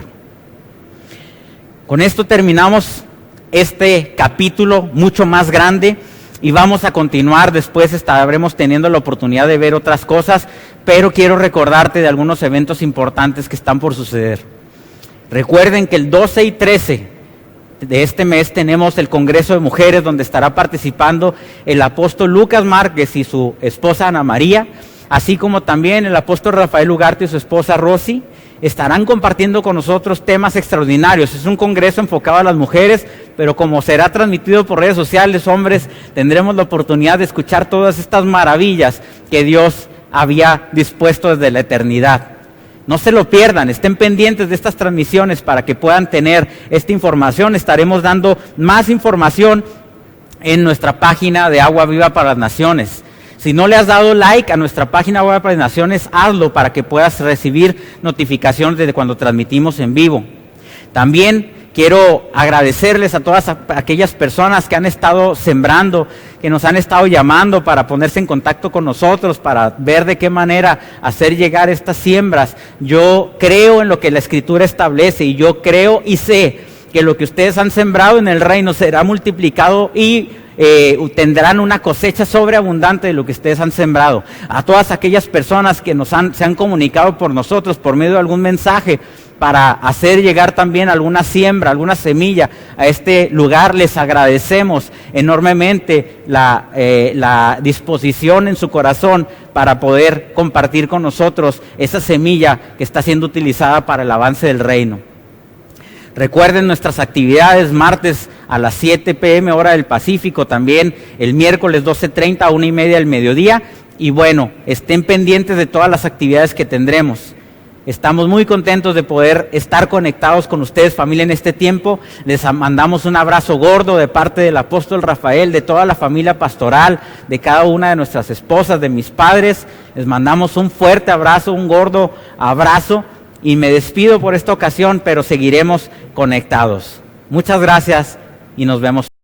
A: Con esto terminamos este capítulo mucho más grande. Y vamos a continuar, después estaremos teniendo la oportunidad de ver otras cosas, pero quiero recordarte de algunos eventos importantes que están por suceder. Recuerden que el 12 y 13 de este mes tenemos el Congreso de Mujeres, donde estará participando el apóstol Lucas Márquez y su esposa Ana María, así como también el apóstol Rafael Ugarte y su esposa Rosy. Estarán compartiendo con nosotros temas extraordinarios. Es un congreso enfocado a las mujeres, pero como será transmitido por redes sociales, hombres, tendremos la oportunidad de escuchar todas estas maravillas que Dios había dispuesto desde la eternidad. No se lo pierdan, estén pendientes de estas transmisiones para que puedan tener esta información. Estaremos dando más información en nuestra página de Agua Viva para las Naciones. Si no le has dado like a nuestra página web para las Naciones, hazlo para que puedas recibir notificaciones de cuando transmitimos en vivo. También quiero agradecerles a todas aquellas personas que han estado sembrando, que nos han estado llamando para ponerse en contacto con nosotros, para ver de qué manera hacer llegar estas siembras. Yo creo en lo que la Escritura establece y yo creo y sé que lo que ustedes han sembrado en el reino será multiplicado y tendrán una cosecha sobreabundante de lo que ustedes han sembrado. A todas aquellas personas que se han comunicado por nosotros, por medio de algún mensaje, para hacer llegar también alguna siembra, alguna semilla a este lugar, les agradecemos enormemente la disposición en su corazón para poder compartir con nosotros esa semilla que está siendo utilizada para el avance del reino. Recuerden nuestras actividades, martes a las 7 p.m. hora del Pacífico, también el miércoles 12:30 a 1:30 del mediodía. Y bueno, estén pendientes de todas las actividades que tendremos. Estamos muy contentos de poder estar conectados con ustedes, familia, en este tiempo. Les mandamos un abrazo gordo de parte del apóstol Rafael, de toda la familia pastoral, de cada una de nuestras esposas, de mis padres. Les mandamos un fuerte abrazo, un gordo abrazo. Y me despido por esta ocasión, pero seguiremos conectados. Muchas gracias y nos vemos